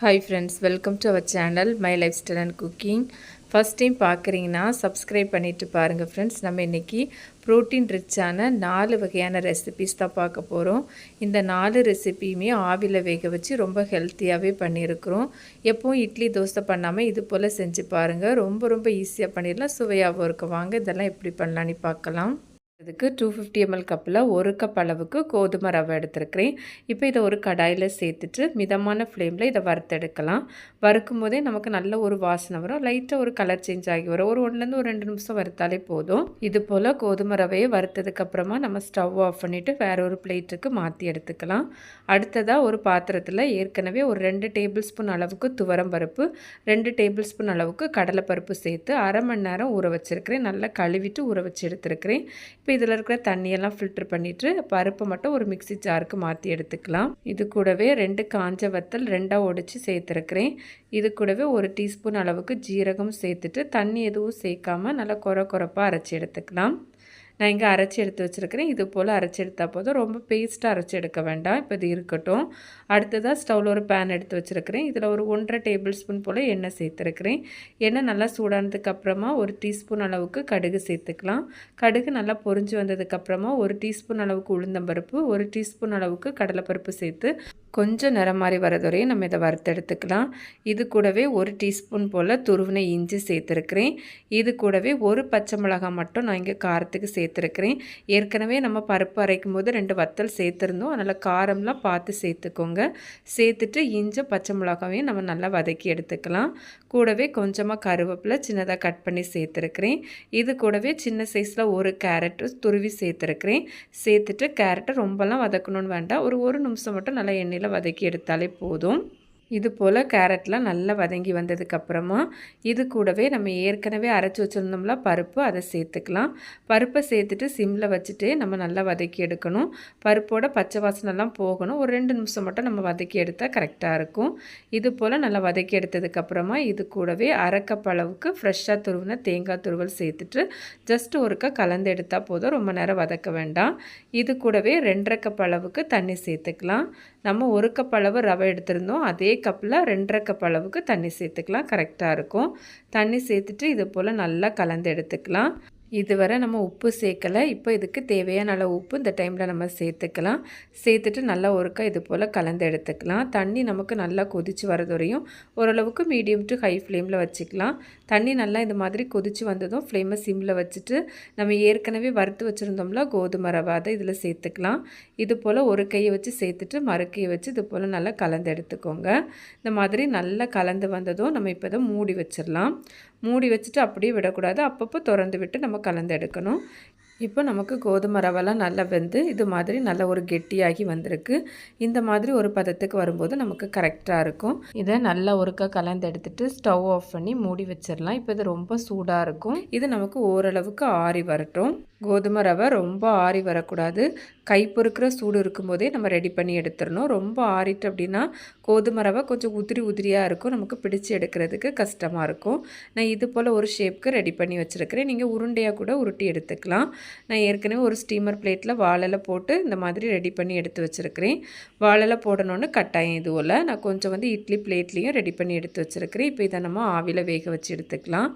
Hi friends, welcome to our channel My Lifestyle and Cooking. First time பார்க்குறீங்கன்னா subscribe பண்ணிட்டு பாருங்க friends. நம்ம இன்னைக்கு புரோட்டீன் ரிச்சான 4 வகையான ரெசிபீஸ் தான் பார்க்க போகிறோம். இந்த 4 ரெசிபியுமே ஆவியில் வேக வச்சு ரொம்ப ஹெல்த்தியாகவே பண்ணியிருக்கிறோம். எப்போவும் இட்லி தோசை பண்ணாமல் இது போல் செஞ்சு பாருங்கள். ரொம்ப ஈஸியாக பண்ணிடலாம், சுவையாகவும் இருக்கும். வாங்க இதெல்லாம் எப்படி பண்ணலான்னு பார்க்கலாம். இதுக்கு 250 ml கப்பில் 1 கப் அளவுக்கு கோதுமை ரவை எடுத்துருக்கிறேன். இப்போ இதை ஒரு கடாயில் சேர்த்துட்டு மிதமான ஃப்ளேமில் இதை வறுத்தெடுக்கலாம். வறுக்கும் போதே நமக்கு நல்ல ஒரு வாசனை வரும், லைட்டாக ஒரு கலர் சேஞ்ச் ஆகி வரும். ஒரு 1லேருந்து ஒரு 2 நிமிஷம் வறுத்தாலே போதும். இது போல் கோதுமை ரவையை வறுத்ததுக்கப்புறமா நம்ம ஸ்டவ் ஆஃப் பண்ணிவிட்டு வேற ஒரு பிளேட்டுக்கு மாற்றி எடுத்துக்கலாம். அடுத்ததாக ஒரு பாத்திரத்தில் ஏற்கனவே ஒரு 2 டேபிள் ஸ்பூன் அளவுக்கு துவரம் பருப்பு, 2 டேபிள் ஸ்பூன் அளவுக்கு கடலைப்பருப்பு சேர்த்து அரை மணி நேரம் ஊற வச்சுருக்கிறேன். நல்லா கழுவிட்டு ஊற வச்சு எடுத்துருக்கிறேன். இப்போ இதில் இருக்கிற தண்ணியெல்லாம் ஃபில்டர் பண்ணிவிட்டு பருப்பை மட்டும் ஒரு மிக்சி ஜாருக்கு மாற்றி எடுத்துக்கலாம். இது கூடவே 2 காஞ்ச வத்தல் 2ஆக ஒடிச்சு சேர்த்துருக்கிறேன். இது கூடவே 1 டீஸ்பூன் அளவுக்கு ஜீரகம் சேர்த்துட்டு தண்ணி எதுவும் சேர்க்காமல் நல்லா கொரப்பாக அரைச்சி எடுத்துக்கலாம். நான் இங்கே அரைச்சி எடுத்து வச்சுருக்கிறேன். இது போல் அரைச்சி எடுத்தால் போதும், ரொம்ப பேஸ்ட்டாக அரைச்சி எடுக்க வேண்டாம். இப்போ இது இருக்கட்டும். அடுத்ததாக ஸ்டவ்வில் ஒரு பேன் எடுத்து வச்சுருக்கிறேன். இதில் ஒரு 1.5 டேபிள் ஸ்பூன் போல் எண்ணெய் சேர்த்துருக்கிறேன். எண்ணெய் நல்லா சூடானதுக்கு அப்புறமா 1 டீஸ்பூன் அளவுக்கு கடுகு சேர்த்துக்கலாம். கடுகு நல்லா பொரிஞ்சு வந்ததுக்கப்புறமா 1 டீஸ்பூன் அளவுக்கு உளுந்தம்பருப்பு, 1 டீஸ்பூன் அளவுக்கு கடலைப்பருப்பு சேர்த்து கொஞ்சம் நிறம் மாதிரி வரதுவரையும் நம்ம இதை வறுத்தெடுத்துக்கலாம். இது கூடவே 1 டீஸ்பூன் போல் துருவின இஞ்சி சேர்த்துருக்கிறேன். இது கூடவே 1 பச்சை மிளகாய் மட்டும் நான் இங்கே காரத்துக்கு சேர்த்துருக்கிறேன். ஏற்கனவே நம்ம பருப்பு அரைக்கும் போது 2 வத்தல் சேர்த்துருந்தோம், அதனால் காரம்லாம் பார்த்து சேர்த்துக்கோங்க. சேர்த்துட்டு இஞ்சி பச்சை மிளகாவையும் நம்ம நல்லா வதக்கி எடுத்துக்கலாம். கூடவே கொஞ்சமாக கருவேப்பிலை சின்னதாக கட் பண்ணி சேர்த்துருக்கிறேன். இது கூடவே சின்ன சைஸில் 1 கேரட்டு துருவி சேர்த்துருக்கிறேன். சேர்த்துட்டு கேரட்டை ரொம்பலாம் வதக்கணும்னு வேண்டாம், ஒரு நிமிஷம் மட்டும் நல்லா எண்ணெயில் வதக்கி எடுத்தாலே போதும். இது போல் கேரட்லாம் நல்லா வதங்கி வந்ததுக்கப்புறமா இது கூடவே நம்ம ஏற்கனவே அரைச்சி வச்சுருந்தோம்ல பருப்பு, அதை சேர்த்துக்கலாம். பருப்பை சேர்த்துட்டு சிம்மில் வச்சுட்டு நம்ம நல்லா வதக்கி எடுக்கணும். பருப்போட பச்சை வாசனைலாம் போகணும். ஒரு 2 நிமிஷம் மட்டும் நம்ம வதக்கி எடுத்தால் கரெக்டாக இருக்கும். இது போல் நல்லா வதக்கி எடுத்ததுக்கப்புறமா இது கூடவே அரை கப் அளவுக்கு ஃப்ரெஷ்ஷாக துருவின தேங்காய் துருவல் சேர்த்துட்டு ஜஸ்ட் ஒருக்கா கலந்து எடுத்தால் போதும், ரொம்ப நேரம் வதக்க வேண்டாம். இது கூடவே 2.5 கப் அளவுக்கு தண்ணி சேர்த்துக்கலாம். நம்ம 1 கப் அளவு ரவை எடுத்திருந்தோம், அதே கப்பில் 2.5 கப் அளவுக்கு தண்ணி சேர்த்துக்கலாம், கரெக்டாக இருக்கும். தண்ணி சேர்த்துட்டு இது போல் நல்லா கலந்து எடுத்துக்கலாம். இதுவரை நம்ம உப்பு சேர்க்கலை. இப்போ இதுக்கு தேவையான அளவு உப்பு இந்த டைமில் நம்ம சேர்த்துக்கலாம். சேர்த்துட்டு நல்லா ஒருக்கா இது போல் கலந்து எடுத்துக்கலாம். தண்ணி நமக்கு நல்லா கொதித்து வரதுவரையும் ஓரளவுக்கு மீடியம் டு ஹை ஃப்ளேமில் வச்சுக்கலாம். தண்ணி நல்லா இந்த மாதிரி கொதித்து வந்ததும் ஃப்ளேமை சிம்மில் வச்சுட்டு நம்ம ஏற்கனவே வறுத்து வச்சுருந்தோம்ல கோதுமை ரவை, அதை இதில் சேர்த்துக்கலாம். இது போல் ஒரு கையை வச்சு சேர்த்துட்டு மறு கையை வச்சு இது போல் நல்லா கலந்து எடுத்துக்கோங்க. இந்த மாதிரி நல்லா கலந்து வந்ததும் நம்ம இப்போ இதை மூடி வச்சிடலாம். மூடி வச்சுட்டு அப்படியே விடக்கூடாது, அப்பப்போ திறந்து விட்டு நம்ம கலந்து எடுக்கணும். இப்போ நமக்கு கோதுமை ரவெல்லாம் நல்லா வெந்து இது மாதிரி நல்ல ஒரு கெட்டியாகி வந்திருக்கு. இந்த மாதிரி ஒரு பதத்துக்கு வரும்போது நமக்கு கரெக்டாக இருக்கும். இதை நல்லா ஒருக்கா கலந்து எடுத்துட்டு ஸ்டவ் ஆஃப் பண்ணி மூடி வச்சிடலாம். இப்போ இது ரொம்ப சூடாக இருக்கும். இது நமக்கு ஓரளவுக்கு ஆறி வரட்டும். கோதுமை ரவை ரொம்ப ஆறி வரக்கூடாது. கை பொறுக்கிற சூடு இருக்கும்போதே நம்ம ரெடி பண்ணி எடுத்துடணும். ரொம்ப ஆறிட்டு அப்படின்னா கோதுமை ரவை கொஞ்சம் உதிரியாக இருக்கும், நமக்கு பிடிச்சி எடுக்கிறதுக்கு கஷ்டமாக இருக்கும். நான் இது போல் ஒரு ஷேப்புக்கு ரெடி பண்ணி வச்சுருக்கிறேன். நீங்கள் உருண்டையாக கூட உருட்டி எடுத்துக்கலாம். நான் ஏற்கனவே ஒரு ஸ்டீமர் பிளேட்டில் வாழலை போட்டு இந்த மாதிரி ரெடி பண்ணி எடுத்து வச்சுருக்கிறேன். வாழலை போடணுன்னு கட்டாயம் இதுவில் நான் கொஞ்சம் இட்லி பிளேட்லேயும் ரெடி பண்ணி எடுத்து வச்சுருக்கிறேன். இப்போ இதை நம்ம ஆவியில் வேக வச்சு எடுத்துக்கலாம்.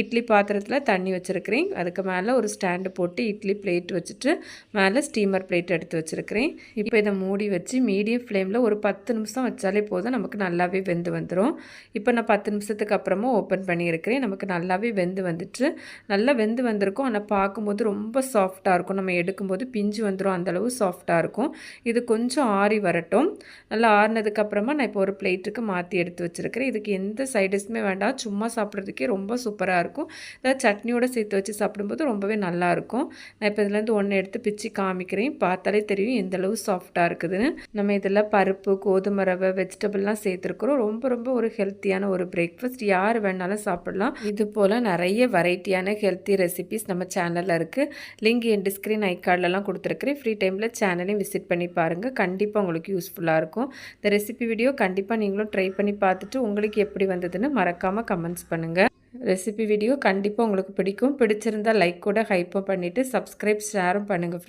இட்லி பாத்திரத்தில் தண்ணி வச்சுருக்கிறேன். அதுக்கு மேலே ஒரு ஸ்டாண்டு போட்டு இட்லி பிளேட் வச்சுட்டு மேலே ஸ்டீமர் பிளேட் எடுத்து வச்சுருக்கிறேன். இப்போ இதை மூடி வச்சு மீடியம் ஃப்ளேமில் ஒரு 10 நிமிஷம் வச்சாலே போதும், நமக்கு நல்லாவே வெந்து வந்துடும். இப்போ நான் 10 நிமிஷத்துக்கு அப்புறமா ஓப்பன் பண்ணியிருக்கிறேன். நமக்கு நல்லாவே வெந்து வந்துட்டு நல்லா வெந்து வந்திருக்கும். ஆனால் பார்க்கும்போது ரொம்ப சாஃப்டாக இருக்கும். நம்ம எடுக்கும்போது பிஞ்சு வந்துடும், அந்தளவு சாஃப்டாக இருக்கும். இது கொஞ்சம் ஆறி வரட்டும். நல்லா ஆறினதுக்கப்புறமா நான் இப்போ ஒரு பிளேட்டுக்கு மாற்றி எடுத்து வச்சுருக்கிறேன். இதுக்கு எந்த சைடிஷ்மே வேண்டாம், சும்மா சாப்பிட்றதுக்கே ரொம்ப சூப்பராக இருக்கும். அதாவது சட்னியோடு சேர்த்து வச்சு சாப்பிடும்போது ரொம்பவே நல்லாயிருக்கும். நான் இப்போ இதுலேருந்து ஒன்று எடுத்து பிச்சு காமிக்கிறேன். பார்த்தாலே தெரியும் எந்தளவு சாஃப்டாக இருக்குதுன்னு. நம்ம இதில் பருப்பு, கோதுமை ரவை, வெஜிடபிள்லாம் சேர்த்துருக்குறோம். ரொம்ப ஒரு ஹெல்த்தியான ஒரு பிரேக்ஃபாஸ்ட், யார் வேணாலும் சாப்பிடலாம். இது போல் நிறைய வெரைட்டியான ஹெல்த்தி ரெசிபிஸ் நம்ம சேனலில் இருக்குது. லிங்க் என் டிஸ்கிரீன் ஐகார்ட்லலாம் கொடுத்துருக்குறேன். ஃப்ரீ டைமில் சேனலையும் விசிட் பண்ணி பாருங்கள், கண்டிப்பாக உங்களுக்கு யூஸ்ஃபுல்லாக இருக்கும். இந்த ரெசிபி வீடியோ கண்டிப்பாக நீங்களும் ட்ரை பண்ணி பார்த்துட்டு உங்களுக்கு எப்படி வந்ததுன்னு மறக்காமல் கமெண்ட்ஸ் பண்ணுங்கள். ரெசிபி வீடியோ கண்டிப்பாக உங்களுக்கு பிடிக்கும். பிடிச்சிருந்தால் லைக் கூட ஹைப்பும் பண்ணிவிட்டு சப்ஸ்கிரைப் ஷேரும் பண்ணுங்கள்.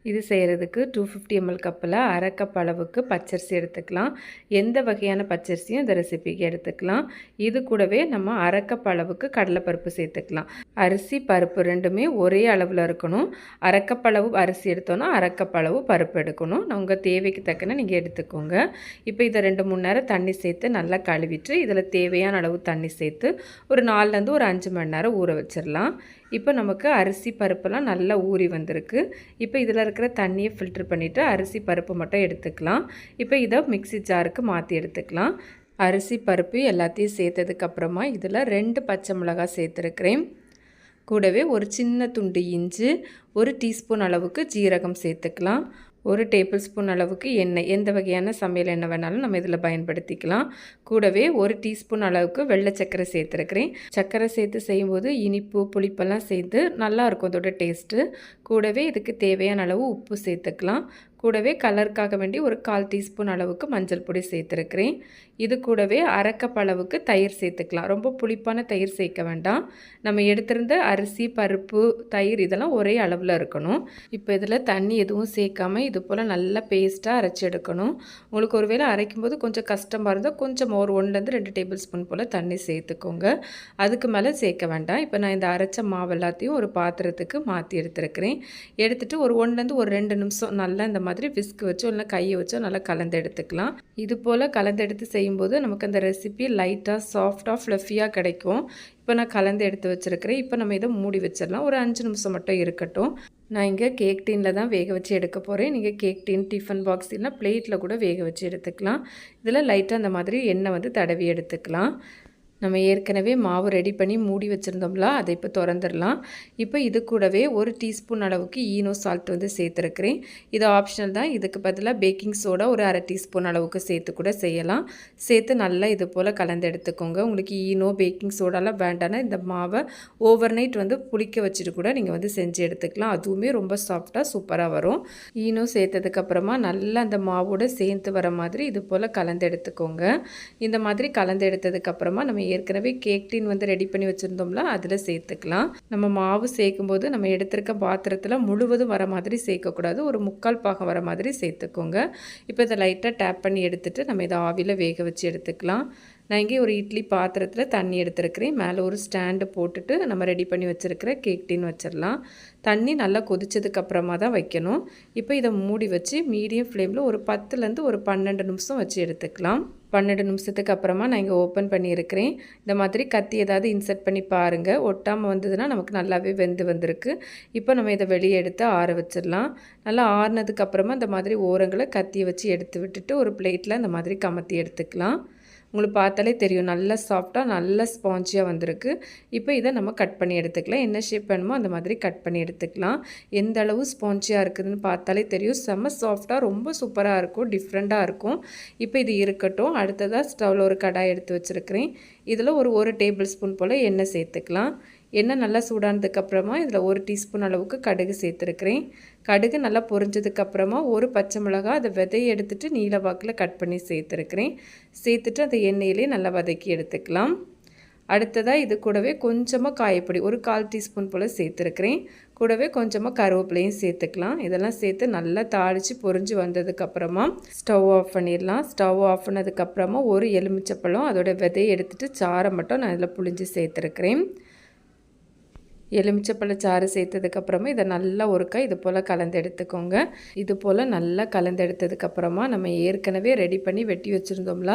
இது செய்கிறதுக்கு 250 ml கப்பில் அரை கப் அளவுக்கு பச்சரிசி எடுத்துக்கலாம். எந்த வகையான பச்சரிசியும் இந்த ரெசிபிக்கு எடுத்துக்கலாம். இது கூடவே நம்ம அரை கப் அளவுக்கு கடலைப்பருப்பு சேர்த்துக்கலாம். அரிசி பருப்பு ரெண்டுமே ஒரே அளவில் இருக்கணும். அரை கப் அளவு அரிசி எடுத்தோன்னா அரை கப் அளவு பருப்பு எடுக்கணும். உங்கள் தேவைக்கு தக்கன நீங்கள் எடுத்துக்கோங்க. இப்போ இதை 2-3 நேரம் தண்ணி சேர்த்து நல்லா கழுவிட்டு இதில் தேவையான அளவு தண்ணி சேர்த்து ஒரு 4லேருந்து ஒரு 5 மணி நேரம் ஊற வச்சிடலாம். இப்போ நமக்கு அரிசி பருப்பெல்லாம் நல்லா ஊறி வந்திருக்கு. இப்போ இதில் இருக்கிற தண்ணியை ஃபில்டர் பண்ணிவிட்டு அரிசி பருப்பு மட்டும் எடுத்துக்கலாம். இப்போ இதை மிக்ஸி ஜாருக்கு மாற்றி எடுத்துக்கலாம். அரிசி பருப்பு எல்லாத்தையும் சேர்த்ததுக்கப்புறமா இதில் 2 பச்சை மிளகாய் சேர்த்துருக்கிறேன். கூடவே ஒரு சின்ன துண்டு இஞ்சி, 1 டீஸ்பூன் அளவுக்கு ஜீரகம் சேர்த்துக்கலாம். 1 டேபிள் ஸ்பூன் அளவுக்கு எண்ணெய், எந்த வகையான சமையல் எண்ணெய் வேணாலும் நம்ம இதில் பயன்படுத்திக்கலாம். கூடவே 1 டீஸ்பூன் அளவுக்கு வெள்ளை சர்க்கரை சேர்த்துருக்கிறேன். சர்க்கரை சேர்த்து செய்யும்போது இனிப்பு புளிப்பெல்லாம் சேர்த்து நல்லாயிருக்கும் அதோட டேஸ்ட்டு. கூடவே இதுக்கு தேவையான அளவு உப்பு சேர்த்துக்கலாம். கூடவே கலருக்காக வேண்டி ஒரு 1/4 டீஸ்பூன் அளவுக்கு மஞ்சள் பொடி சேர்த்துருக்கிறேன். இது கூடவே அரை கப் அளவுக்கு தயிர் சேர்த்துக்கலாம். ரொம்ப புளிப்பான தயிர் சேர்க்க வேண்டாம். நம்ம எடுத்திருந்த அரிசி பருப்பு தயிர் இதெல்லாம் ஒரே அளவில் இருக்கணும். இப்போ இதில் தண்ணி எதுவும் சேர்க்காமல் இது போல் நல்லா பேஸ்ட்டாக அரைச்சி எடுக்கணும். உங்களுக்கு ஒருவேளை அரைக்கும்போது கொஞ்சம் கஷ்டமாக இருந்தால் கொஞ்சம் ஒரு 1-2 டேபிள் ஸ்பூன் போல் தண்ணி சேர்த்துக்கோங்க. அதுக்கு மேலே சேர்க்க வேண்டாம். இப்போ நான் இந்த அரைச்ச மாவு எல்லாத்தையும் ஒரு பாத்திரத்துக்கு மாற்றி எடுத்துருக்கிறேன். எடுத்துகிட்டு ஒரு 2 நிமிஷம் நல்லா இந்த மாதிரி விஸ்க் வச்சோ இல்லை கையை வச்சோ நல்லா கலந்து எடுத்துக்கலாம். இது போல் கலந்து எடுத்து செய்யும்போது நமக்கு அந்த ரெசிபி லைட்டாக சாஃப்டாக ஃப்ளஃபியாக கிடைக்கும். இப்போ நான் கலந்து எடுத்து வச்சுருக்கிறேன். இப்போ நம்ம இதை மூடி வச்சிடலாம். ஒரு 5 நிமிஷம் மட்டும் இருக்கட்டும். நான் இங்கே கேக் டீனில் தான் வேக வச்சு எடுக்க போகிறேன். நீங்கள் கேக் டீன் டிஃபன் பாக்ஸ் இல்லைனா பிளேட்டில் கூட வேக வச்சு எடுத்துக்கலாம். இதில் லைட்டாக அந்த மாதிரி எண்ணெய் தடவி எடுத்துக்கலாம். நம்ம ஏற்கனவே மாவு ரெடி பண்ணி மூடி வச்சுருந்தோம்ல, அதை இப்போ திறந்துடலாம். இப்போ இது கூடவே 1 டீஸ்பூன் அளவுக்கு ஈனோ சால்ட் சேர்த்துருக்கிறேன். இது ஆப்ஷனல் தான். இதுக்கு பதிலாக பேக்கிங் சோடா ஒரு அரை டீஸ்பூன் அளவுக்கு சேர்த்து கூட செய்யலாம். சேர்த்து நல்லா இது போல் கலந்து எடுத்துக்கோங்க. உங்களுக்கு ஈனோ பேக்கிங் சோடாலாம் வேண்டாம்னா இந்த மாவை ஓவர் நைட் புளிக்க வச்சுட்டு கூட நீங்கள் செஞ்சு எடுத்துக்கலாம். அதுவுமே ரொம்ப சாஃப்டாக சூப்பராக வரும். ஈனோ சேர்த்ததுக்கப்புறமா நல்லா அந்த மாவோட சேர்த்து வர மாதிரி இது போல் கலந்து எடுத்துக்கோங்க. இந்த மாதிரி கலந்து எடுத்ததுக்கப்புறமா நம்ம ஏற்கனவே கேக் டீன் ரெடி பண்ணி வச்சுருந்தோம்ல, அதில் சேர்த்துக்கலாம். நம்ம மாவு சேர்க்கும்போது நம்ம எடுத்திருக்க பாத்திரத்தில் முழுவதும் வர மாதிரி சேர்க்கக்கூடாது. ஒரு 3/4 பாகம் வர மாதிரி சேர்த்துக்கோங்க. இப்போ இதை லைட்டாக டேப் பண்ணி எடுத்துகிட்டு நம்ம இதை ஆவியில் வேக வச்சு எடுத்துக்கலாம். நான் இங்கே ஒரு இட்லி பாத்திரத்தில் தண்ணி எடுத்துருக்கிறேன். மேலே ஒரு ஸ்டாண்டு போட்டுட்டு நம்ம ரெடி பண்ணி வச்சுருக்கிற கேக் டீன் வச்சிடலாம். தண்ணி நல்லா கொதிச்சதுக்கப்புறமா தான் வைக்கணும். இப்போ இதை மூடி வச்சு மீடியம் ஃப்ளேமில் ஒரு 10லேருந்து ஒரு 12 நிமிஷம் வச்சு எடுத்துக்கலாம். 12 நிமிஷத்துக்கு அப்புறமா நான் இங்கே ஓப்பன் பண்ணியிருக்கிறேன். இந்த மாதிரி கத்தி ஏதாவது இன்சர்ட் பண்ணி பாருங்கள். ஒட்டாமல் வந்ததுன்னா நமக்கு நல்லாவே வெந்து வந்திருக்கு. இப்போ நம்ம இதை வெளியே எடுத்து ஆற வச்சிடலாம். நல்லா ஆறுனதுக்கப்புறமா இந்த மாதிரி ஓரங்களை கத்தியை வச்சு எடுத்து விட்டுட்டு ஒரு பிளேட்டில் இந்த மாதிரி கமத்தி எடுத்துக்கலாம். உங்களுக்கு பார்த்தாலே தெரியும் நல்லா சாஃப்டாக நல்லா ஸ்பாஞ்சியாக வந்திருக்கு. இப்போ இதை நம்ம கட் பண்ணி எடுத்துக்கலாம். என்ன ஷேப் வேணுமோ அந்த மாதிரி கட் பண்ணி எடுத்துக்கலாம். எந்த அளவு ஸ்பாஞ்சியாக இருக்குதுன்னு பார்த்தாலே தெரியும். செம்ம சாஃப்டாக ரொம்ப சூப்பராக இருக்கும், டிஃப்ரெண்ட்டாக இருக்கும். இப்போ இது இருக்கட்டும். அடுத்ததாக ஸ்டவ்வில் ஒரு கடாய் எடுத்து வச்சுருக்கிறேன். இதில் ஒரு டேபிள் ஸ்பூன் போல் எண்ணெய் சேர்த்துக்கலாம். எண்ணெய் நல்லா சூடானதுக்கப்புறமா இதில் 1 டீஸ்பூன் அளவுக்கு கடுகு சேர்த்துருக்கிறேன். கடுகு நல்லா பொரிஞ்சதுக்கப்புறமா ஒரு பச்சை மிளகாய் அதை விதையை எடுத்துகிட்டு நீல வாக்கில் கட் பண்ணி சேர்த்துருக்கிறேன். சேர்த்துட்டு அந்த எண்ணெயிலே நல்லா வதக்கி எடுத்துக்கலாம். அடுத்ததாக இது கூடவே கொஞ்சமாக காயப்பொடி ஒரு 1/4 டீஸ்பூன் போல் சேர்த்துருக்கிறேன். கூடவே கொஞ்சமாக கருவேப்பிலையும் சேர்த்துக்கலாம். இதெல்லாம் சேர்த்து நல்லா தாளித்து பொரிஞ்சு வந்ததுக்கப்புறமா ஸ்டவ் ஆஃப் பண்ணிடலாம். ஸ்டவ் ஆஃப் பண்ணதுக்கப்புறமா ஒரு எலுமிச்சப்பழம் அதோட விதையை எடுத்துகிட்டு சாறை மட்டும் நான் இதில் புழிஞ்சு சேர்த்துருக்கிறேன். எலுமிச்சப்பழச்சாறு சேர்த்ததுக்கப்புறமா இதை நல்லா ஒருக்கா இது போல் கலந்து எடுத்துக்கோங்க. இது போல் நல்லா கலந்து எடுத்ததுக்கப்புறமா நம்ம ஏற்கனவே ரெடி பண்ணி வெட்டி வச்சுருந்தோம்ல,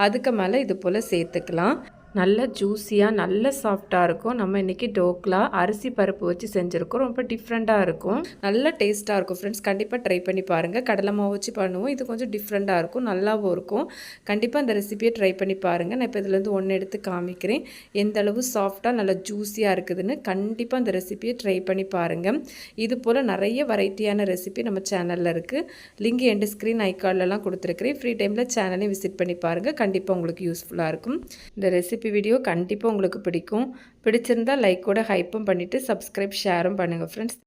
அதுக்கு மேலே இது போல் சேர்த்துக்கலாம். நல்ல ஜூஸியாக நல்ல சாஃப்டாக இருக்கும். நம்ம இன்றைக்கி டோக்லா அரிசி பருப்பு வச்சு செஞ்சுருக்கோம். ரொம்ப டிஃப்ரெண்ட்டாக இருக்கும், நல்ல டேஸ்ட்டாக இருக்கும். ஃப்ரெண்ட்ஸ் கண்டிப்பாக ட்ரை பண்ணி பாருங்கள். கடலை மாவு வச்சு பண்ணுவோம், இது கொஞ்சம் டிஃப்ரெண்ட்டாக இருக்கும், நல்லாவும் இருக்கும். கண்டிப்பாக அந்த ரெசிபியை ட்ரை பண்ணி பாருங்கள். நான் இப்போ இதுலேருந்து ஒன்று எடுத்து காமிக்கிறேன் எந்த அளவு சாஃப்டாக நல்லா ஜூஸியாக இருக்குதுன்னு. கண்டிப்பாக அந்த ரெசிபியை ட்ரை பண்ணி பாருங்கள். இது போல் நிறைய வெரைட்டியான ரெசிபி நம்ம சேனலில் இருக்குது. லிங்க் எண்டு ஸ்க்ரீன் ஐகார்ட்லலாம் கொடுத்துருக்குறேன். ஃப்ரீ டைமில் சேனலையும் விசிட் பண்ணி பாருங்கள். கண்டிப்பாக உங்களுக்கு யூஸ்ஃபுல்லாக இருக்கும். இந்த ரெசிபி வீடியோ கண்டிப்பாக உங்களுக்கு பிடிக்கும். பிடிச்சிருந்தால் லைக்கோட ஹைப்பும் பண்ணிவிட்டு சப்ஸ்கிரைப் ஷேரும் பண்ணுங்கள் ஃப்ரெண்ட்ஸ்.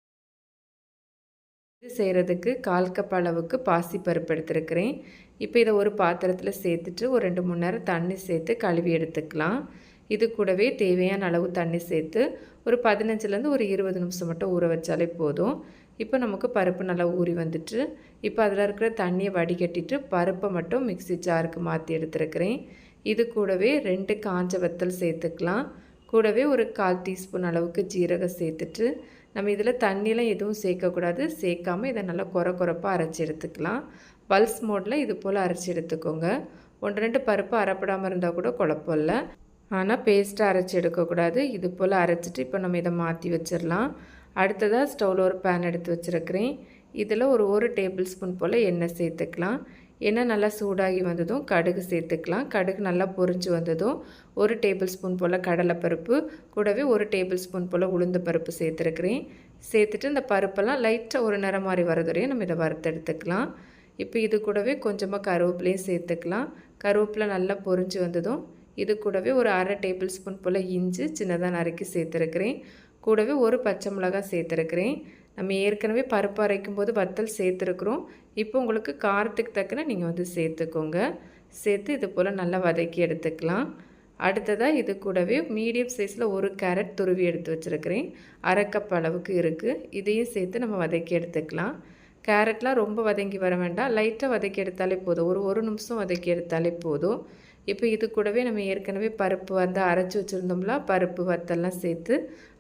இது செய்கிறதுக்கு 1/4 கப் அளவுக்கு பாசிப்பருப்பு எடுத்துருக்கிறேன். இப்போ இதை ஒரு பாத்திரத்தில் சேர்த்துட்டு ஒரு 2-3 நேரம் தண்ணி சேர்த்து கழுவி எடுத்துக்கலாம். இது கூடவே தேவையான அளவு தண்ணி சேர்த்து ஒரு 15லேருந்து ஒரு 20 நிமிஷம் மட்டும் ஊற வச்சாலே போதும். இப்போ நமக்கு பருப்பு நல்லா ஊறி வந்துட்டு இப்போ அதில் இருக்கிற தண்ணியை வடிகட்டிட்டு பருப்பை மட்டும் மிக்ஸி ஜாருக்கு மாற்றி எடுத்துருக்கிறேன். இது கூடவே 2 காஞ்ச வத்தல் சேர்த்துக்கலாம். கூடவே ஒரு 1/4 டீஸ்பூன் அளவுக்கு ஜீரகம் சேர்த்துட்டு நம்ம இதில் தண்ணியெலாம் எதுவும் சேர்க்கக்கூடாது. சேர்க்காமல் இதை நல்லா கொரப்பாக அரைச்சி எடுத்துக்கலாம். பல்ஸ் மோடில் இது போல் அரைச்சி எடுத்துக்கோங்க. 1-2 பருப்பு அரைப்படாமல் இருந்தால் கூட குழப்பம் இல்லை. ஆனால் பேஸ்ட்டாக அரைச்சி எடுக்கக்கூடாது. இது போல் அரைச்சிட்டு இப்போ நம்ம இதை மாற்றி வச்சிடலாம். அடுத்ததாக ஸ்டவ்வில் ஒரு பேன் எடுத்து வச்சுருக்கிறேன். இதில் ஒரு டேபிள் ஸ்பூன் போல் எண்ணெய் சேர்த்துக்கலாம். எண்ணெய் நல்லா சூடாகி வந்ததும் கடுகு சேர்த்துக்கலாம். கடுகு நல்லா பொரிஞ்சு வந்ததும் 1 டேபிள் ஸ்பூன் போல் கடலைப்பருப்பு கூடவே 1 டேபிள் ஸ்பூன் போல் உளுந்து பருப்பு சேர்த்துருக்கிறேன். சேர்த்துட்டு இந்த பருப்பெல்லாம் லைட்டாக ஒரு நிறம் மாதிரி வரதுவரையும் நம்ம இதை வறுத்தெடுத்துக்கலாம். இப்போ இது கூடவே கொஞ்சமாக கருவேப்பிலையும் சேர்த்துக்கலாம். கருவேப்பிலை நல்லா பொரிஞ்சு வந்ததும் இது கூடவே ஒரு 1/2 டேபிள் ஸ்பூன் போல் இஞ்சி சின்னதாக நறுக்கி சேர்த்துருக்கிறேன். கூடவே ஒரு பச்சை மிளகாய் சேர்த்துருக்கிறேன். நம்ம ஏற்கனவே பருப்பு அரைக்கும் போது வத்தல் சேர்த்துருக்குறோம். இப்போ உங்களுக்கு காரத்துக்கு தக்கன நீங்கள் சேர்த்துக்கோங்க. சேர்த்து இது போல் நல்லா வதக்கி எடுத்துக்கலாம். அடுத்ததாக இது கூடவே மீடியம் சைஸில் ஒரு கேரட் துருவி எடுத்து வச்சுருக்கிறேன். 1/2 கப் அளவுக்கு இருக்குது. இதையும் சேர்த்து நம்ம வதக்கி எடுத்துக்கலாம். கேரட்லாம் ரொம்ப வதங்கி வர வேண்டாம். லைட்டாக வதக்கி எடுத்தாலே போதும். ஒரு நிமிஷம் வதக்கி எடுத்தாலே போதும். இப்போ இது கூடவே நம்ம ஏற்கனவே பருப்பு அரைச்சி வச்சுருந்தோம்ல, பருப்பு வத்தெல்லாம் சேர்த்து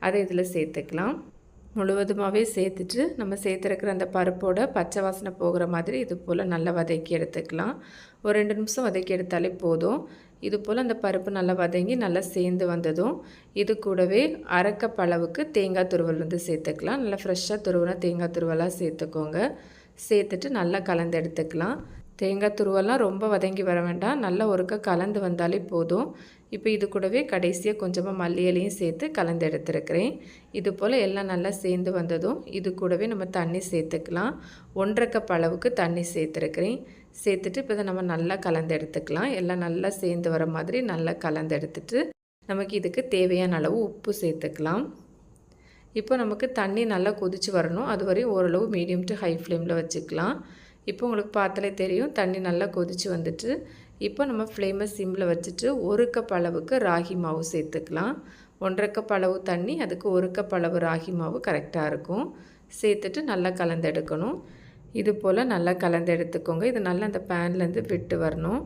அதை இதில் சேர்த்துக்கலாம். முழுவதுமாகவே சேர்த்துட்டு நம்ம சேர்த்துருக்கிற அந்த பருப்போட பச்சை வாசனை போகிற மாதிரி இது போல் நல்லா வதக்கி எடுத்துக்கலாம். ஒரு 2 நிமிஷம் வதக்கி எடுத்தாலே போதும். இது போல் அந்த பருப்பு நல்லா வதங்கி நல்லா சேர்ந்து வந்ததும் இது கூடவே 1/2 கப் அளவுக்கு தேங்காய் துருவல் சேர்த்துக்கலாம். நல்லா ஃப்ரெஷ்ஷாக துருவின தேங்காய் துருவலாக சேர்த்துக்கோங்க. சேர்த்துட்டு நல்லா கலந்து எடுத்துக்கலாம். தேங்காய் துருவெல்லாம் ரொம்ப வதங்கி வர வேண்டாம். நல்லா ஒருக்க கலந்து வந்தாலே போதும். இப்போ இது கூடவே கடைசியாக கொஞ்சமாக மல்லி இலையும் சேர்த்து கலந்து எடுத்துருக்கிறேன். இது போல் எல்லாம் நல்லா சேர்ந்து வந்ததும் இது கூடவே நம்ம தண்ணி சேர்த்துக்கலாம். 1/2 கப் அளவுக்கு தண்ணி சேர்த்துருக்கிறேன். சேர்த்துட்டு இப்போ இதை நம்ம நல்லா கலந்து எடுத்துக்கலாம். எல்லாம் நல்லா சேர்ந்து வர மாதிரி நல்லா கலந்து எடுத்துட்டு நமக்கு இதுக்கு தேவையான அளவு உப்பு சேர்த்துக்கலாம். இப்போ நமக்கு தண்ணி நல்லா கொதித்து வரணும். அது வரையும் ஓரளவு மீடியம் டு ஹை ஃப்ளேமில் வச்சுக்கலாம். இப்போ உங்களுக்கு பார்த்தாலே தெரியும் தண்ணி நல்லா கொதித்து வந்துட்டு இப்போ நம்ம ஃப்ளேமை சிம்மில் வச்சுட்டு 1 கப் அளவுக்கு ராகி மாவு சேர்த்துக்கலாம். 1/2 கப் அளவு தண்ணி, அதுக்கு 1 கப் அளவு ராகி மாவு கரெக்டாக இருக்கும். சேர்த்துட்டு நல்லா கலந்து எடுக்கணும். இது போல் நல்லா கலந்து எடுத்துக்கோங்க. இது நல்லா அந்த பேன்லேருந்து விட்டு வரணும்.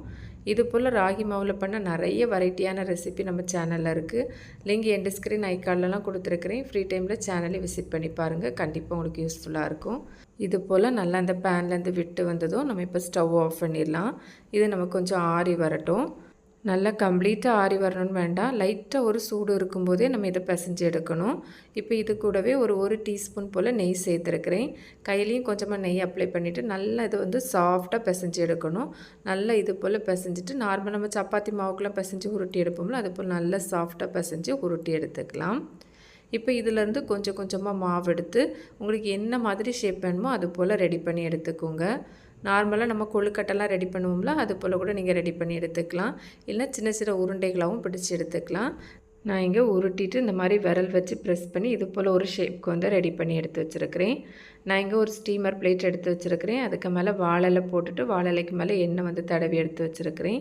இது போல் ராகி மாவில் பண்ண நிறைய வெரைட்டியான ரெசிபி நம்ம சேனலில் இருக்குது. லிங்க் எண்ட் ஸ்க்ரீன் ஐக்கார்ட்லலாம் கொடுத்துருக்குறேன். ஃப்ரீ டைமில் சேனலை விசிட் பண்ணி பாருங்கள். கண்டிப்பாக உங்களுக்கு யூஸ்ஃபுல்லாக இருக்கும். இது போல் நல்லா அந்த பேன்லேருந்து விட்டு வந்ததும் நம்ம இப்போ ஸ்டவ் ஆஃப் பண்ணிடலாம். இது நமக்கு கொஞ்சம் ஆறி வரட்டும். நல்லா கம்ப்ளீட்டாக ஆறி வரணும்னு வேண்டாம். லைட்டாக ஒரு சூடு இருக்கும்போதே நம்ம இதை பிசைஞ்சு எடுக்கணும். இப்போ இது கூடவே ஒரு டீஸ்பூன் போல் நெய் சேர்த்துருக்கிறேன். கையிலையும் கொஞ்சமாக நெய் அப்ளை பண்ணிவிட்டு நல்லா இது சாஃப்டாக பிசைஞ்சு எடுக்கணும். நல்லா இது போல் பிசைஞ்சிட்டு நார்மல் நம்ம சப்பாத்தி மாவுக்கெலாம் பிசைஞ்சு உருட்டி எடுப்போம்ல, அது போல் நல்லா சாஃப்டாக பிசைஞ்சு உருட்டி எடுத்துக்கலாம். இப்போ இதிலேருந்து கொஞ்சம் கொஞ்சமாக மாவு எடுத்து உங்களுக்கு என்ன மாதிரி ஷேப் வேணுமோ அது போல் ரெடி பண்ணி எடுத்துக்கோங்க. நார்மலாக நம்ம கொழுக்கட்டெல்லாம் ரெடி பண்ணுவோம்ல, அது போல் கூட நீங்கள் ரெடி பண்ணி எடுத்துக்கலாம். இல்லை சின்ன சின்ன உருண்டைகளாகவும் பிடிச்சி எடுத்துக்கலாம். நான் இங்கே உருட்டிட்டு இந்த மாதிரி விரல் வச்சு ப்ரெஸ் பண்ணி இது போல் ஒரு ஷேப்க்கு ரெடி பண்ணி எடுத்து வச்சுருக்கிறேன். நான் இங்கே ஒரு ஸ்டீமர் பிளேட் எடுத்து வச்சுருக்கிறேன். அதுக்கு மேலே வாழை போட்டுட்டு வாழைக்கு மேலே எண்ணெய் தடவி எடுத்து வச்சுருக்கிறேன்.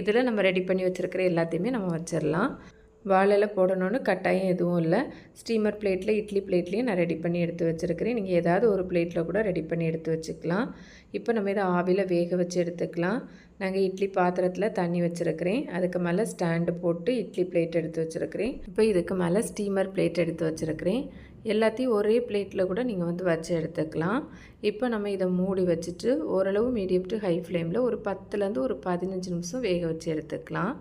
இதில் நம்ம ரெடி பண்ணி வச்சுருக்கிற எல்லாத்தையுமே நம்ம வச்சிடலாம். வாழையில் போடணுன்னு கட்டாயம் எதுவும் இல்லை. ஸ்டீமர் பிளேட்டில் இட்லி பிளேட்லேயும் நான் ரெடி பண்ணி எடுத்து வச்சுருக்கிறேன். நீங்கள் ஏதாவது ஒரு பிளேட்டில் கூட ரெடி பண்ணி எடுத்து வச்சுக்கலாம். இப்போ நம்ம இதை ஆவியில் வேக வச்சு எடுத்துக்கலாம். நாங்கள் இட்லி பாத்திரத்தில் தண்ணி வச்சுருக்கிறேன். அதுக்கு மேலே ஸ்டாண்டு போட்டு இட்லி பிளேட் எடுத்து வச்சுருக்கிறேன். இப்போ இதுக்கு மேலே ஸ்டீமர் பிளேட் எடுத்து வச்சுருக்கிறேன். எல்லாத்தையும் ஒரே பிளேட்டில் கூட நீங்கள் வச்சு எடுத்துக்கலாம். இப்போ நம்ம இதை மூடி வச்சுட்டு ஓரளவு மீடியம் டு ஹை ஃப்ளேமில் ஒரு 10லேருந்து ஒரு 15 நிமிஷம் வேக வச்சு எடுத்துக்கலாம்.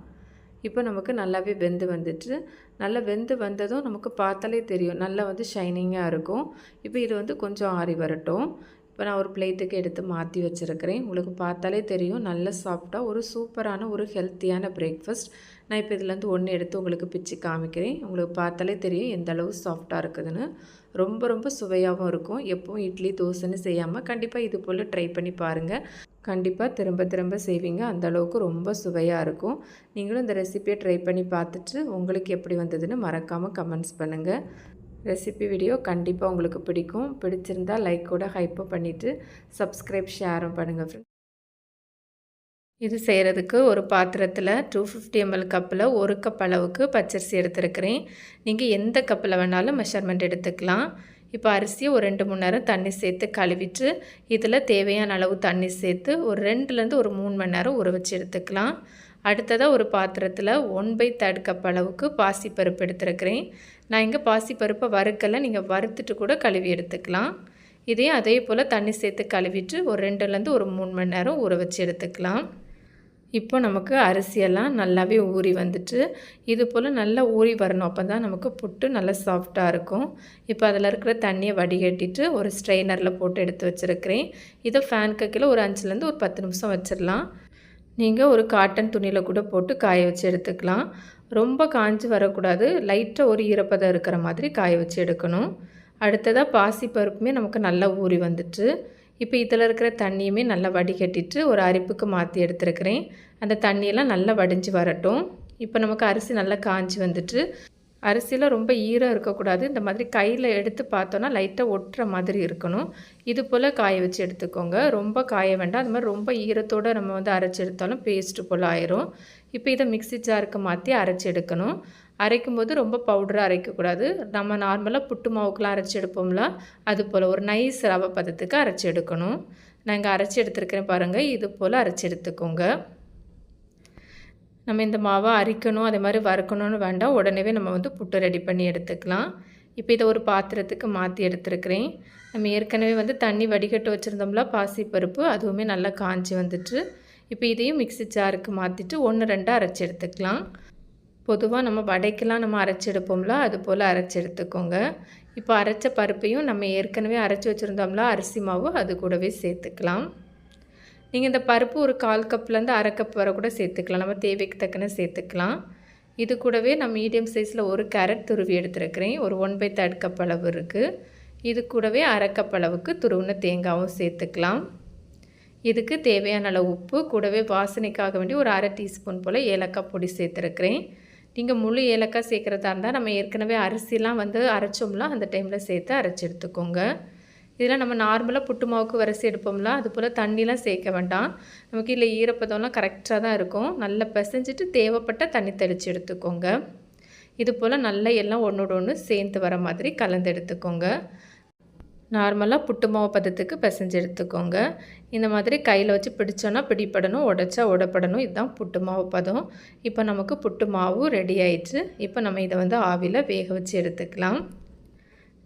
இப்போ நமக்கு நல்லாவே வெந்து வந்துட்டு நல்லா வெந்து வந்ததும் நமக்கு பார்த்தாலே தெரியும் நல்லா ஷைனிங்காக இருக்கும். இப்போ இது கொஞ்சம் ஆறி வரட்டும். இப்போ நான் ஒரு பிளேட்டுக்கு எடுத்து மாற்றி வச்சுருக்கிறேன். உங்களுக்கு பார்த்தாலே தெரியும் நல்ல சாஃப்டாக ஒரு சூப்பரான ஒரு ஹெல்த்தியான பிரேக்ஃபாஸ்ட். நான் இப்போ இதுலேருந்து ஒன்று எடுத்து உங்களுக்கு பிச்சு காமிக்கிறேன். உங்களுக்கு பார்த்தாலே தெரியும் எந்த அளவு சாஃப்டாக இருக்குதுன்னு. ரொம்ப ரொம்ப சுவையாகவும் இருக்கும். எப்பவும் இட்லி தோசைன்னு செய்யாமல் கண்டிப்பாக இது போல் ட்ரை பண்ணி பாருங்கள். கண்டிப்பாக திரும்ப திரும்ப செய்வீங்க. அந்த அளவுக்கு ரொம்ப சுவையாக இருக்கும். நீங்களும் இந்த ரெசிபியை ட்ரை பண்ணி பார்த்துட்டு உங்களுக்கு எப்படி வந்ததுன்னு மறக்காமல் கமெண்ட்ஸ் பண்ணுங்கள். ரெசிபி வீடியோ கண்டிப்பாக உங்களுக்கு பிடிக்கும். பிடிச்சிருந்தால் லைக்கோட ஹைப்பும் பண்ணிவிட்டு சப்ஸ்கிரைப் ஷேரும் பண்ணுங்கள் ஃப்ரெண்ட்ஸ். இது செய்கிறதுக்கு ஒரு பாத்திரத்தில் 250 ml கப்பில் 1 கப் அளவுக்கு பச்சரிசி எடுத்துருக்கிறேன். நீங்கள் எந்த கப்பில் வேணாலும் மெஷர்மெண்ட் எடுத்துக்கலாம். இப்போ அரிசியை ஒரு 2 மணி நேரம் தண்ணி சேர்த்து கழுவிட்டு இதில் தேவையான அளவு தண்ணி சேர்த்து ஒரு 2லேருந்து ஒரு 3 மணி நேரம் ஊற வச்சு எடுத்துக்கலாம். அடுத்ததாக ஒரு பாத்திரத்தில் 1/3 கப் அளவுக்கு பாசிப்பருப்பு எடுத்துருக்கிறேன். நான் இங்கே பாசிப்பருப்பை வறுக்கலை, நீங்கள் வறுத்துட்டு கூட கழுவி எடுத்துக்கலாம். இதையும் அதே போல் தண்ணி சேர்த்து கழுவிட்டு ஒரு 2லேருந்து ஒரு 3 மணி நேரம் ஊற வச்சு எடுத்துக்கலாம். இப்போ நமக்கு அரிசியெல்லாம் நல்லாவே ஊறி வந்துட்டு இது போல் நல்லா ஊறி வரணும். அப்போ தான் நமக்கு புட்டு நல்லா சாஃப்டாக இருக்கும். இப்போ அதில் இருக்கிற தண்ணியை வடிகட்டிட்டு ஒரு ஸ்ட்ரெயினரில் போட்டு எடுத்து வச்சுருக்கிறேன். இதை ஃபேனுக்கு கீழே ஒரு 5லேருந்து ஒரு 10 நிமிஷம் வச்சிடலாம். நீங்கள் ஒரு காட்டன் துணியில் கூட போட்டு காய வச்சு எடுத்துக்கலாம். ரொம்ப காஞ்சி வரக்கூடாது, லைட்டாக ஒரு ஈரப்பதம் இருக்கிற மாதிரி காய வச்சு எடுக்கணும். அடுத்ததாக பாசிப்பருப்புமே நமக்கு நல்லா ஊறி வந்துட்டு இப்போ இதில் இருக்கிற தண்ணியுமே நல்லா வடிகட்டிட்டு ஒரு அரிப்புக்கு மாற்றி எடுத்துருக்கிறேன். அந்த தண்ணியெல்லாம் நல்லா வடிஞ்சு வரட்டும். இப்போ நமக்கு அரிசி நல்லா காஞ்சி வந்துட்டு அரிசியில் ரொம்ப ஈரம் இருக்கக்கூடாது. இந்த மாதிரி கையில் எடுத்து பார்த்தோன்னா லைட்டாக ஒட்டுற மாதிரி இருக்கணும். இது போல் காய வச்சு எடுத்துக்கோங்க. ரொம்ப காய வேண்டாம். அது மாதிரி ரொம்ப ஈரத்தோடு நம்ம வந்து அரைச்சி எடுத்தாலும் பேஸ்ட்டு போல் ஆயிரும். இப்போ இதை மிக்ஸி ஜாருக்கு மாற்றி அரைச்சி எடுக்கணும். அரைக்கும்போது ரொம்ப பவுடராக அரைக்கக்கூடாது. நம்ம நார்மலாக புட்டு மாவுக்கெலாம் அரைச்சி எடுப்போம்ல, அது போல் ஒரு நைஸ் ரவை பதத்துக்கு அரைச்சி எடுக்கணும். நான் இங்கே அரைச்சி எடுத்துருக்கிறேன் பாருங்கள். இது போல் அரைச்சி எடுத்துக்கோங்க. நம்ம இந்த மாவை அரிக்கணும் அதே மாதிரி வறுக்கணும்னு வேண்டாம், உடனே நம்ம வந்து புட்டு ரெடி பண்ணி எடுத்துக்கலாம். இப்போ இதை ஒரு பாத்திரத்துக்கு மாற்றி எடுத்துருக்கிறேன். நம்ம ஏற்கனவே வந்து தண்ணி வடிகட்டு வச்சுருந்தோம்ல பாசிப்பருப்பு, அதுவுமே நல்லா காஞ்சி வந்துட்டு இப்போ இதையும் மிக்ஸி ஜாருக்கு மாற்றிட்டு 1-2 அரைச்சி எடுத்துக்கலாம். பொதுவாக நம்ம வடைக்கெலாம் நம்ம அரைச்சி எடுப்போம்ல, அது போல் அரைச்சி எடுத்துக்கோங்க. இப்போ அரைச்ச பருப்பையும் நம்ம ஏற்கனவே அரைச்சி வச்சுருந்தோம்ல அரிசி மாவு, அது கூடவே சேர்த்துக்கலாம். நீங்கள் இந்த பருப்பு ஒரு 1/4 கப்லேருந்து 1/2 கப் வரை கூட சேர்த்துக்கலாம். நம்ம தேவைக்கு தக்கன சேர்த்துக்கலாம். இது கூடவே நான் மீடியம் சைஸில் ஒரு கேரட் துருவி எடுத்துருக்கிறேன். ஒரு 1/3 கப் அளவு இருக்குது. இது கூடவே 1/2 கப் அளவுக்கு துருவின தேங்காயும் சேர்த்துக்கலாம். இதுக்கு தேவையான அளவு உப்பு, கூடவே வாசனைக்காக வேண்டி ஒரு 1/2 டீஸ்பூன் போல் ஏலக்காய் பொடி சேர்த்துருக்கிறேன். நீங்கள் முழு ஏலக்காய் சேர்க்குறதா இருந்தால் நம்ம ஏற்கனவே அரிசிலாம் வந்து அரைச்சோம்ல, அந்த டைமில் சேர்த்து அரைச்சி எடுத்துக்கோங்க. இதில் நம்ம நார்மலாக புட்டு மாவுக்கு வரிசை எடுப்போம்ல, அது போல் தண்ணிலாம் சேர்க்க வேண்டாம். நமக்கு இல்லை ஈரப்பதம்லாம் கரெக்டாக தான் இருக்கும். நல்லா பிசைஞ்சிட்டு தேவைப்பட்ட தண்ணி தெளித்து எடுத்துக்கோங்க. இது போல் நல்லா எல்லாம் ஒன்றோட ஒன்று சேர்ந்து வர மாதிரி கலந்து எடுத்துக்கோங்க. நார்மலாக புட்டு மாவு பதத்துக்கு பிசைஞ்சு எடுத்துக்கோங்க. இந்த மாதிரி கையில் வச்சு பிடிச்சோன்னா பிடிப்படணும், உடைச்சா உடப்படணும். இதுதான் புட்டு மாவு பதம். இப்போ நமக்கு புட்டு மாவு ரெடி ஆயிடுச்சு. இப்போ நம்ம இதை வந்து ஆவியில் வேக வச்சு எடுத்துக்கலாம்.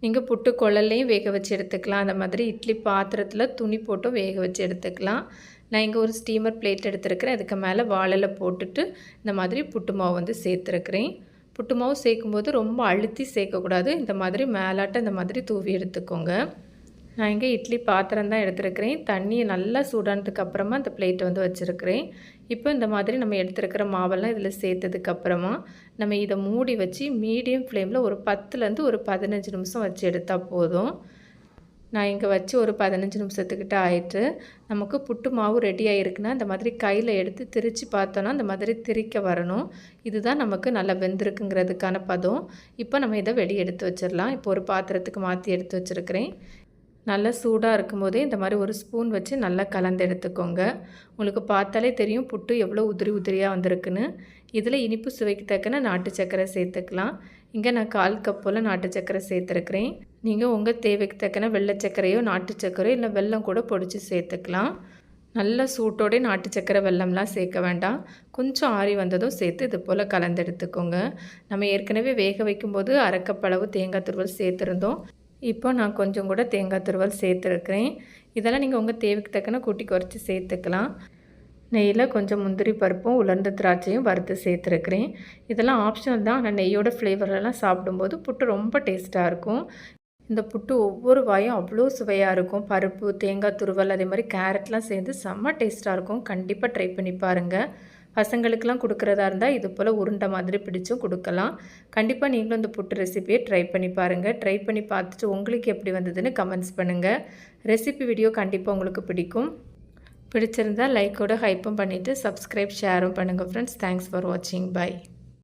நீங்கள் புட்டு குழல்லையும் வேக வச்சு எடுத்துக்கலாம். அந்த மாதிரி இட்லி பாத்திரத்தில் துணி போட்டும் வேக வச்சு எடுத்துக்கலாம். நான் இங்கே ஒரு ஸ்டீமர் பிளேட் எடுத்துருக்கிறேன். அதுக்கு மேலே வாழையில் போட்டுட்டு இந்த மாதிரி புட்டு மாவு வந்து சேர்த்துருக்கிறேன். புட்டு மாவு சேர்க்கும்போது ரொம்ப அழுத்தி சேர்க்கக்கூடாது. இந்த மாதிரி மேலாட்ட இந்த மாதிரி தூவி எடுத்துக்கோங்க. நான் இங்கே இட்லி பாத்திரம் தான் எடுத்துருக்கிறேன். தண்ணியை நல்லா சூடானதுக்கு அப்புறமா இந்த பிளேட்டை வந்து வச்சுருக்கிறேன். இப்போ இந்த மாதிரி நம்ம எடுத்துருக்கிற மாவெல்லாம் இதில் சேர்த்ததுக்கப்புறமா நம்ம இதை மூடி வச்சு மீடியம் ஃப்ளேமில் ஒரு 10லேருந்து ஒரு 15 நிமிஷம் வச்சு எடுத்தால் போதும். நான் இங்கே வச்சு ஒரு 15 நிமிஷத்துக்கிட்ட ஆயிட்டு நமக்கு புட்டு மாவு ரெடி ஆகிருக்குன்னா இந்த மாதிரி கையில் எடுத்து திரித்து பார்த்தோன்னா இந்த மாதிரி திரிக்க வரணும். இதுதான் நமக்கு நல்லா வெந்திருக்குங்கிறதுக்கான பதம். இப்போ நம்ம இதை வெளியே எடுத்து வச்சிடலாம். இப்போ ஒரு பாத்திரத்துக்கு மாற்றி எடுத்து வச்சுருக்கிறேன். நல்லா சூடாக இருக்கும்போதே இந்த மாதிரி ஒரு ஸ்பூன் வச்சு நல்லா கலந்து எடுத்துக்கோங்க. உங்களுக்கு பார்த்தாலே தெரியும் புட்டு எவ்வளோ உதிரி உதிரியாக வந்திருக்குன்னு. இதில் இனிப்பு சுவைக்கு தக்கன நாட்டு சர்க்கரை சேர்த்துக்கலாம். இங்கே நான் 1/4 கப் போல் நாட்டு சர்க்கரை சேர்த்துருக்கிறேன். நீங்கள் உங்கள் தேவைக்கு தக்கன வெள்ளை சர்க்கரையோ நாட்டு சர்க்கரையோ இல்லை வெல்லம் கூட பொடிச்சு சேர்த்துக்கலாம். நல்ல சூட்டோடே நாட்டு சர்க்கரை வெல்லம்லாம் சேர்க்க வேண்டாம். கொஞ்சம் ஆறி வந்ததும் சேர்த்து இது போல் கலந்து எடுத்துக்கோங்க. நம்ம ஏற்கனவே வேக வைக்கும்போது 1/2 கப் அளவு தேங்காய் துருவல் சேர்த்துருந்தோம். இப்போ நான் கொஞ்சம் கூட தேங்காய் துருவல் சேர்த்துருக்கிறேன். இதெல்லாம் நீங்கள் உங்கள் தேவைக்கு தக்கன கூட்டி குறைச்சி சேர்த்துக்கலாம். நெய்யில் கொஞ்சம் முந்திரி பருப்பும் உலர்ந்த திராட்சையும் வறுத்து சேர்த்துருக்கிறேன். இதெல்லாம் ஆப்ஷனல் தான். ஆனால் நெய்யோட ஃப்ளேவரெல்லாம் சாப்பிடும்போது புட்டு ரொம்ப டேஸ்ட்டாக இருக்கும். இந்த புட்டு ஒவ்வொரு வாயும் அவ்வளோ சுவையாக இருக்கும். பருப்பு, தேங்காய் துருவல், அதே மாதிரி கேரட்லாம் சேர்ந்து செம்ம டேஸ்ட்டாக இருக்கும். கண்டிப்பாக ட்ரை பண்ணி பாருங்கள். பசங்களுக்கெல்லாம் கொடுக்குறதா இருந்தால் இது போல் உருண்டை மாதிரி பிடிச்சும் கொடுக்கலாம். கண்டிப்பாக நீங்களும் இந்த புட்டு ரெசிபியை ட்ரை பண்ணி பாருங்கள். ட்ரை பண்ணி பார்த்துட்டு உங்களுக்கு எப்படி வந்ததுன்னு கமெண்ட்ஸ் பண்ணுங்கள். ரெசிபி வீடியோ கண்டிப்பாக உங்களுக்கு பிடிக்கும். பிடிச்சிருந்தால் லைக்கோட ஹைப்பும் பண்ணிவிட்டு சப்ஸ்கிரைப் ஷேரும் பண்ணுங்கள் ஃப்ரெண்ட்ஸ். தேங்க்ஸ் ஃபார் வாட்சிங். பை.